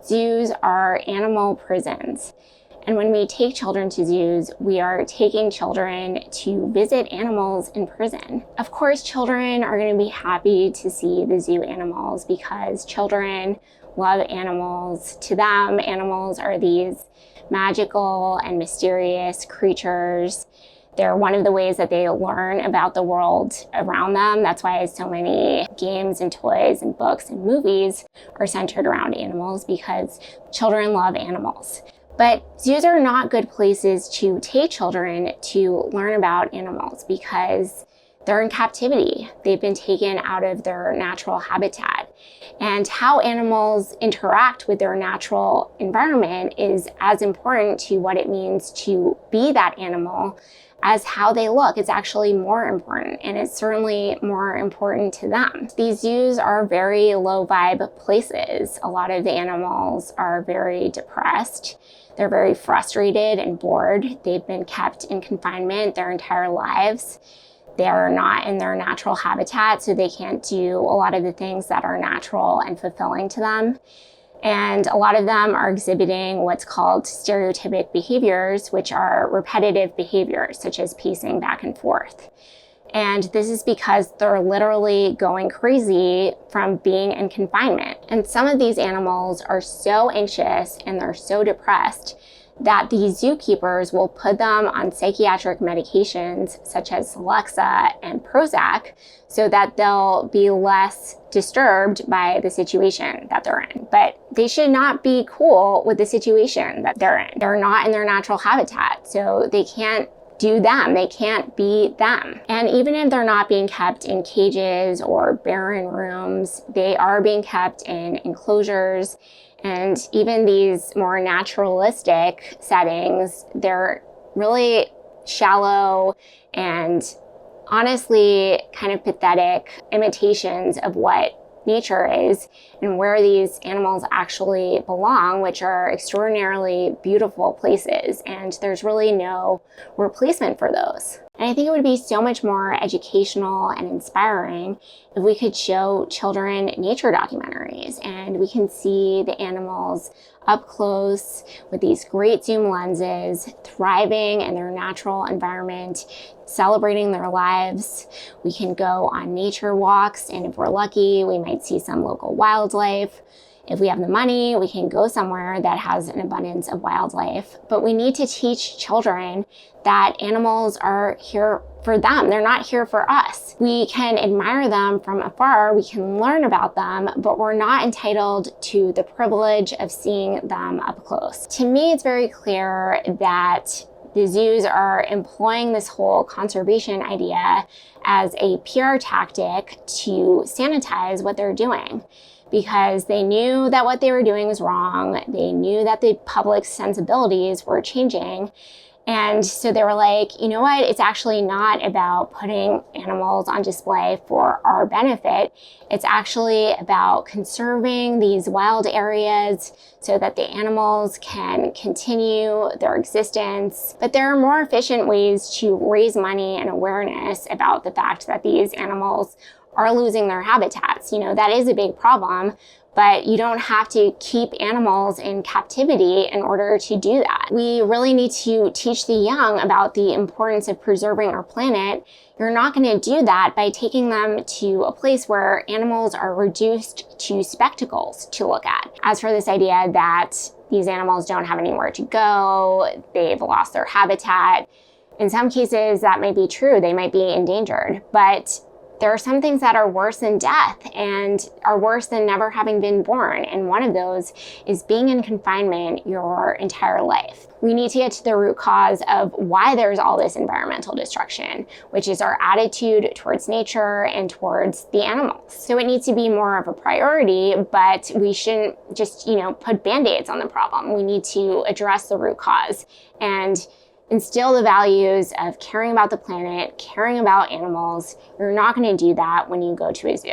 Zoos are animal prisons. And when we take children to zoos, we are taking children to visit animals in prison. Of course, children are going to be happy to see the zoo animals because children love animals. To them, animals are these magical and mysterious creatures. They're one of the ways that they learn about the world around them. That's why so many games and toys and books and movies are centered around animals, because children love animals. But zoos are not good places to take children to learn about animals because they're in captivity. They've been taken out of their natural habitat. And how animals interact with their natural environment is as important to what it means to be that animal as how they look. It's actually more important, and it's certainly more important to them. These zoos are very low vibe places. A lot of the animals are very depressed. They're very frustrated and bored. They've been kept in confinement their entire lives. They're not in their natural habitat, so they can't do a lot of the things that are natural and fulfilling to them. And a lot of them are exhibiting what's called stereotypic behaviors, which are repetitive behaviors, such as pacing back and forth. And this is because they're literally going crazy from being in confinement. And some of these animals are so anxious and they're so depressed that the zookeepers will put them on psychiatric medications such as Celexa and Prozac so that they'll be less disturbed by the situation that they're in. But they should not be cool with the situation that they're in. They're not in their natural habitat, so they can't do them. They can't be them. And even if they're not being kept in cages or barren rooms, they are being kept in enclosures. And even these more naturalistic settings, they're really shallow and honestly kind of pathetic imitations of what nature is and where these animals actually belong, which are extraordinarily beautiful places. And there's really no replacement for those. And I think it would be so much more educational and inspiring if we could show children nature documentaries and we can see the animals up close with these great zoom lenses, thriving in their natural environment, celebrating their lives. We can go on nature walks, and if we're lucky, we might see some local wildlife. If we have the money, we can go somewhere that has an abundance of wildlife. But we need to teach children that animals are here for them. They're not here for us. We can admire them from afar, we can learn about them, but we're not entitled to the privilege of seeing them up close. To me, it's very clear that the zoos are employing this whole conservation idea as a PR tactic to sanitize what they're doing, because they knew that what they were doing was wrong. They knew that the public's sensibilities were changing. And so they were like, you know what? It's actually not about putting animals on display for our benefit. It's actually about conserving these wild areas so that the animals can continue their existence. But there are more efficient ways to raise money and awareness about the fact that these animals are losing their habitats. You know, that is a big problem, but you don't have to keep animals in captivity in order to do that. We really need to teach the young about the importance of preserving our planet. You're not going to do that by taking them to a place where animals are reduced to spectacles to look at. As for this idea that these animals don't have anywhere to go, they've lost their habitat, in some cases that might be true. They might be endangered, but there are some things that are worse than death and are worse than never having been born. And one of those is being in confinement your entire life. We need to get to the root cause of why there's all this environmental destruction, which is our attitude towards nature and towards the animals. So it needs to be more of a priority, but we shouldn't just, put Band-Aids on the problem. We need to address the root cause and instill the values of caring about the planet, caring about animals. You're not going to do that when you go to a zoo.